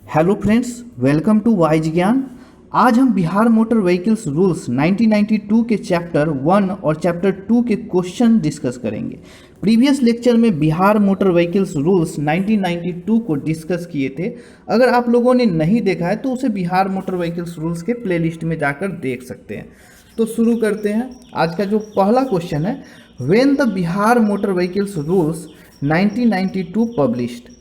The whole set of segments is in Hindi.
Hello friends, welcome to wise Gyan. आज हम बिहार मोटर व्हीकल्स रूल्स 1992 के चैप्टर 1 और चैप्टर 2 के क्वेश्चन डिस्कस करेंगे। प्रीवियस लेक्चर में बिहार मोटर व्हीकल्स रूल्स 1992 को डिस्कस किए थे। अगर आप लोगों ने नहीं देखा है तो उसे बिहार मोटर व्हीकल्स रूल्स के प्लेलिस्ट में जाकर देख सकते हैं। तो शुरू करते हैं। आज का जो पहला क्वेश्चन है, when the Bihar motor vehicles rules 1992 published.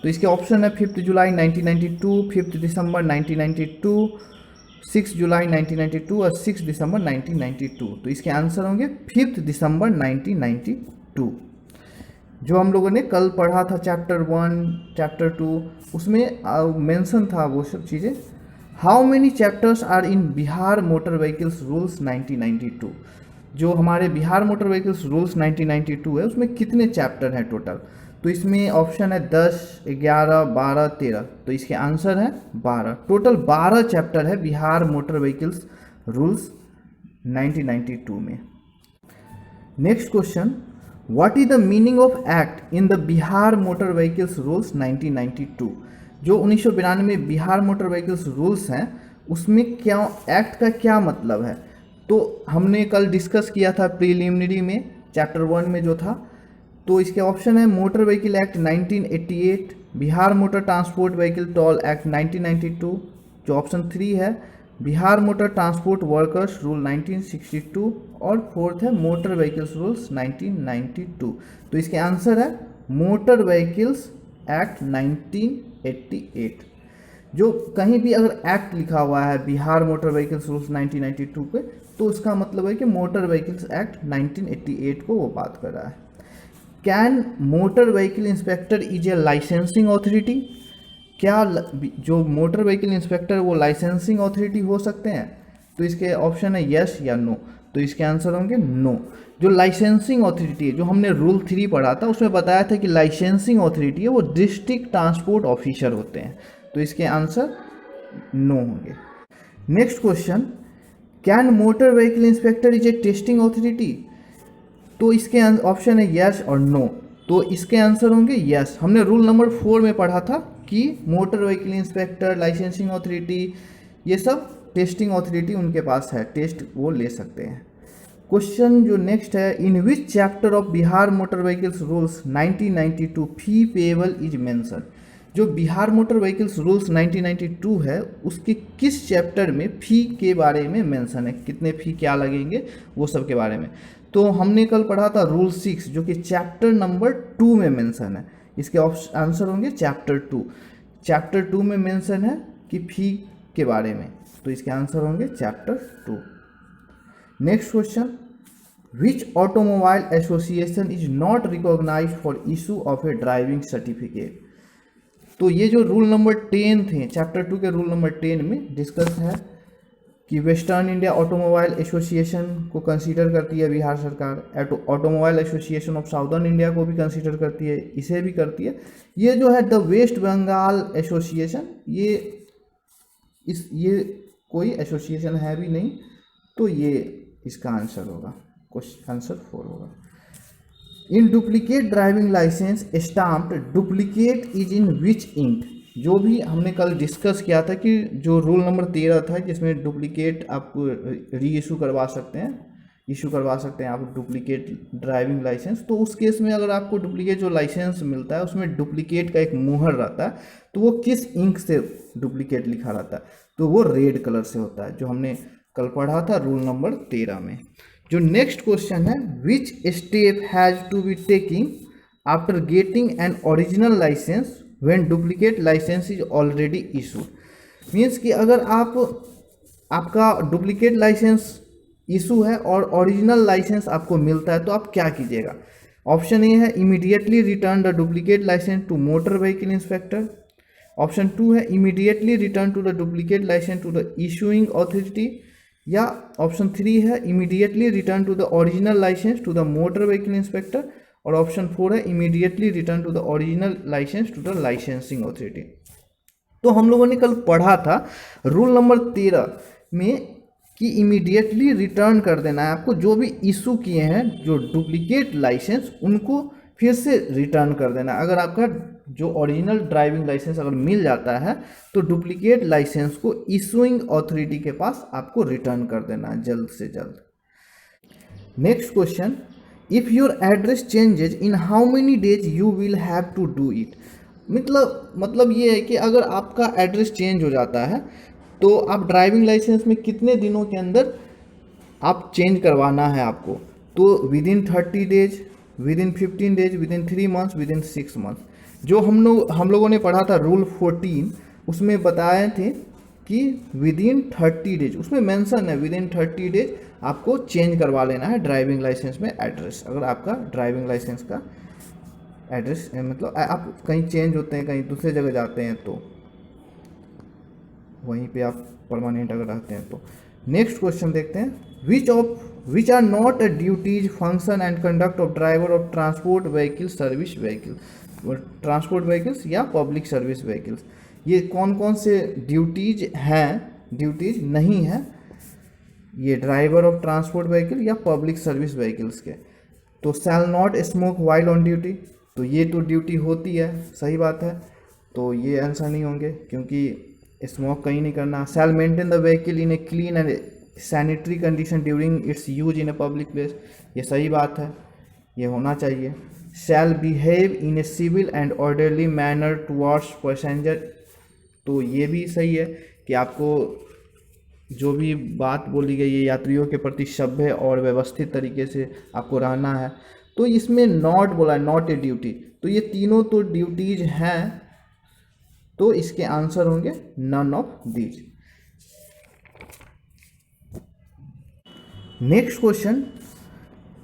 तो इसके ऑप्शन है 5 जुलाई 1992, 5 दिसंबर 1992, 6 जुलाई 1992 और 6 दिसंबर 1992। तो इसके आंसर होंगे 5 दिसंबर 1992। जो हम लोगों ने कल पढ़ा था चैप्टर 1, चैप्टर 2, उसमें मेंशन था वो सब चीज़ें। How many chapters are in Bihar motor vehicles rules 1992। जो हमारे बिहार मोटर व्हीकल्स रूल्स 1992 है उसमें कितने चैप्टर हैं टोटल। तो इसमें ऑप्शन है 10, 11, 12, 13। तो इसके आंसर है 12। टोटल 12 चैप्टर है बिहार मोटर व्हीकल्स रूल्स 1992 में। Next question, what is the meaning of act in the Bihar motor vehicles rules 1992। जो 1992 में बिहार मोटर व्हीकल्स रूल्स हैं उसमें क्या एक्ट का क्या मतलब है। तो हमने कल डिस्कस किया था प्रीलिमिनरी में चैप्टर 1 में जो था। तो इसके ऑप्शन है motor vehicle act 1988, Bihar motor transport vehicle toll act 1992। जो ऑप्शन 3 है Bihar motor transport workers rule 1962 और फोर्थ है मोटर व्हीकल्स रूल्स 1992। तो इसके आंसर है मोटर व्हीकल्स एक्ट 1988। जो कहीं भी अगर एक्ट लिखा हुआ है बिहार मोटर व्हीकल्स रूल्स 1992 पे तो उसका मतलब है कि मोटर व्हीकल्स एक्ट 1988 को वो बात कर रहा है। Can motor vehicle inspector is a licensing authority. क्या जो मोटर व्हीकल इंस्पेक्टर वो लाइसेंसिंग ऑथोरिटी हो सकते हैं। तो इसके ऑप्शन है यस या नो। तो इसके आंसर होंगे नो। जो लाइसेंसिंग ऑथोरिटी है, जो हमने रूल 3 पढ़ा था उसमें बताया था कि लाइसेंसिंग ऑथोरिटी है वो डिस्ट्रिक्ट ट्रांसपोर्ट ऑफिसर होते हैं। तो इसके आंसर नो होंगे। Next question, can motor vehicle inspector is a testing authority. तो इसके ऑप्शन है यस और नो। तो इसके आंसर होंगे यस। हमने रूल नंबर 4 में पढ़ा था कि motor vehicle inspector, licensing authority, ये सब टेस्टिंग ऑथोरिटी उनके पास है, टेस्ट वो ले सकते हैं। क्वेश्चन जो नेक्स्ट है, in which chapter of Bihar motor vehicles rules 1992 fee payable is mention. जो बिहार मोटर व्हीकल्स रूल्स 1992 है उसके किस चैप्टर में फ़ी के बारे में मेंशन है, कितने फ़ी क्या लगेंगे वो सब के बारे में। तो हमने कल पढ़ा था रूल 6 जो कि चैप्टर नंबर 2 में मेंशन है। इसके आंसर होंगे चैप्टर 2। चैप्टर 2 में मेंशन है कि फ़ी के बारे में। तो इसके आंसर होंगे chapter 2। Next question, which automobile association is not recognised for issue of a driving certificate. तो ये जो रूल नंबर 10 थे चैप्टर 2 के रूल नंबर 10 में डिस्कस है कि वेस्टर्न इंडिया ऑटोमोबाइल एसोसिएशन को कंसीडर करती है बिहार सरकार, automobile association of southern India को भी कंसीडर करती है, इसे भी करती है। ये जो है द वेस्ट बंगाल एसोसिएशन, ये कोई एसोसिएशन है भी नहीं। तो ये इसका आंसर होगा, क्वेश्चन आंसर 4 होगा। In duplicate driving licence stamped duplicate is in which ink. जो भी हमने कल डिस्कस किया था कि जो रूल नंबर 13 था जिसमें डुप्लीकेट आप री इशू करवा सकते हैं, आप डुप्लीकेट ड्राइविंग लाइसेंस। तो उस केस में अगर आपको डुप्लीकेट जो लाइसेंस मिलता है उसमें डुप्लीकेट का एक मुहर रहता है, तो वो किस इंक से डुप्लीकेट लिखा रहता है। तो वो रेड कलर से होता है, जो हमने कल पढ़ा था रूल नंबर 13 में। जो नेक्स्ट क्वेश्चन है, which step has to be taking after getting an original licence when duplicate licence is already issued. Means कि अगर आपका डुप्लीकेट लाइसेंस इशू है और ओरिजिनल लाइसेंस आपको मिलता है तो आप क्या कीजिएगा। ऑप्शन ए है immediately return the duplicate licence to motor vehicle inspector. Option 2 है immediately return to the duplicate licence to the issuing authority. या ऑप्शन 3 है immediately return to the original licence to the motor vehicle inspector. और ऑप्शन 4 है immediately return to the original licence to the licensing authority. तो हम लोगों ने कल पढ़ा था रूल नंबर 13 में कि इमीडिएटली रिटर्न कर देना है आपको, जो भी इशू किए हैं जो डुप्लीकेट लाइसेंस उनको फिर से रिटर्न कर देना। अगर आपका जो ओरिजिनल ड्राइविंग लाइसेंस अगर मिल जाता है तो डुप्लीकेट लाइसेंस को इशूइंग अथॉरिटी के पास आपको रिटर्न कर देना है जल्द से जल्द। Next question, if your address changes in how many days you will have to do it. मतलब ये है कि अगर आपका एड्रेस चेंज हो जाता है तो आप ड्राइविंग लाइसेंस में कितने दिनों के अंदर आप चेंज करवाना है आपको। तो with in 30 days, with in 15 days, with in 3 months, with in 6 months. जो हम लोगों ने पढ़ा था रूल 14, उसमें बताए थे कि विद इन 30 डेज, उसमें मेंशन है विद इन 30 डेज आपको चेंज करवा लेना है ड्राइविंग लाइसेंस में एड्रेस। अगर आपका ड्राइविंग लाइसेंस का एड्रेस मतलब आप कहीं चेंज होते हैं, कहीं दूसरे जगह जाते हैं तो वहीं पे आप परमानेंट अगर रहते हैं तो। नेक्स्ट क्वेश्चन देखते हैं, which are not a duties function and conduct of driver of transport vehicle service vehicle, transport vehicles या पब्लिक सर्विस व्हीकल्स। ये कौन कौन से ड्यूटीज हैं, ड्यूटीज नहीं है ये ड्राइवर ऑफ ट्रांसपोर्ट व्हीकल या पब्लिक सर्विस व्हीकल्स के। तो shall not smoke while on duty, तो ये तो ड्यूटी होती है, सही बात है, तो ये आंसर नहीं होंगे क्योंकि स्मोक कहीं नहीं करना। Shall maintain the vehicle in a clean and sanitary condition during its use in a public place, ये सही बात है, ये होना चाहिए। Shall behave in a civil and orderly manner towards passenger, तो ये भी सही है कि आपको जो भी बात बोली गई है यात्रियों के प्रति सभ्य और व्यवस्थित तरीके से आपको रहना है। तो इसमें नॉट बोला है, नॉट ए ड्यूटी, तो ये तीनों तो ड्यूटीज हैं, तो इसके आंसर होंगे none of these. Next question,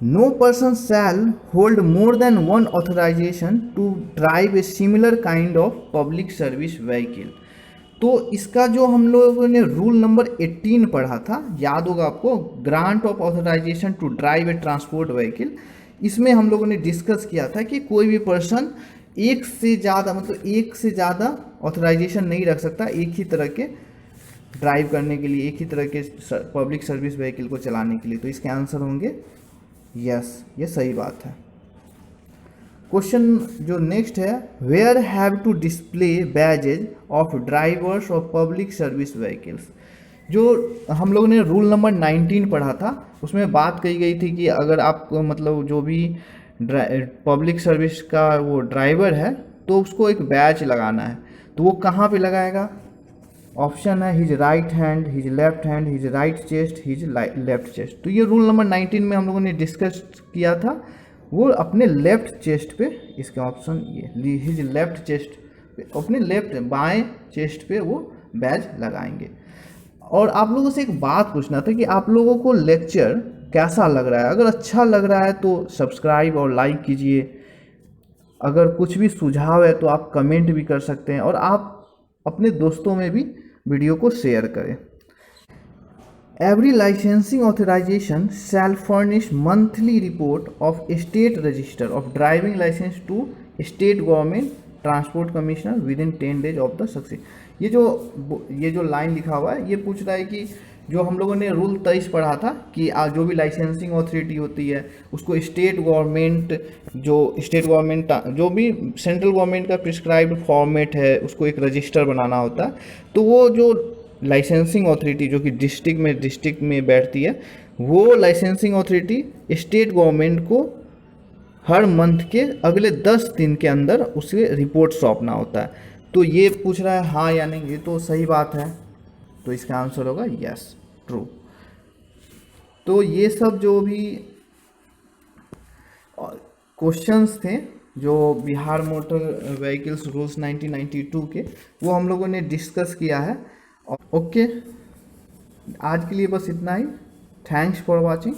no person shall hold more than one authorization to drive a similar kind of public service vehicle. तो इसका जो हम लोगों ने रूल नंबर 18 पढ़ा था, याद होगा आपको, grant of authorization to drive a transport vehicle. इसमें हम लोगों ने डिस्कस किया था कि कोई भी पर्सन एक से ज़्यादा ऑथराइजेशन नहीं रख सकता एक ही तरह के ड्राइव करने के लिए, एक ही तरह के पब्लिक सर्विस व्हीकल को चलाने के लिए। तो इसके आंसर होंगे यस, ये सही बात है। क्वेश्चन जो नेक्स्ट है, where have to display badges of drivers of public service vehicles. जो हम लोगों ने रूल नंबर 19 पढ़ा था, उसमें बात कही गई थी कि अगर आप मतलब जो भी पब्लिक सर्विस का वो ड्राइवर है तो उसको एक बैच लगाना है, तो वो कहाँ पे लगाएगा। ऑप्शन है his right hand, his left hand, his right chest, his left chest. तो ये रूल नंबर 19 में हम लोगों ने डिस्कस किया था, वो अपने लेफ्ट चेस्ट पे, इसका ऑप्शन ये हिज लेफ्ट चेस्ट पे, अपने लेफ्ट बाएं चेस्ट पे वो बैज लगाएंगे। और आप लोगों से एक बात पूछना था कि आप लोगों को लेक्चर कैसा लग रहा है। अगर अच्छा लग रहा है तो सब्सक्राइब और लाइक कीजिए, अगर कुछ भी सुझाव है तो आप कमेंट भी कर सकते हैं, और आप अपने दोस्तों में भी वीडियो को शेयर करें। Every licensing authorization shall furnish monthly report of state register of driving license to state government transport commissioner within 10 days of the success। ये जो लाइन लिखा हुआ है, ये पूछ रहा है कि जो हम लोगों ने रूल 23 पढ़ा था कि जो भी लाइसेंसिंग अथॉरिटी होती है उसको स्टेट गवर्नमेंट जो भी सेंट्रल गवर्नमेंट का प्रिस्क्राइब्ड फॉर्मेट है उसको एक रजिस्टर बनाना होता है। तो वो जो लाइसेंसिंग अथॉरिटी जो कि डिस्ट्रिक्ट में बैठती है, वो लाइसेंसिंग अथॉरिटी स्टेट गवर्नमेंट को हर मंथ के अगले 10 दिन के अंदर उसे रिपोर्ट सौंपना होता है। तो ये पूछ रहा है हाँ या नहीं, ये तो सही बात है, तो इसका आंसर होगा यस, ट्रू। तो ये सब जो भी क्वेश्चंस थे जो बिहार मोटर व्हीकल्स रूल्स 1992 के, वो हम लोगों ने डिस्कस किया है। ओके, आज के लिए बस इतना ही। Thanks for watching.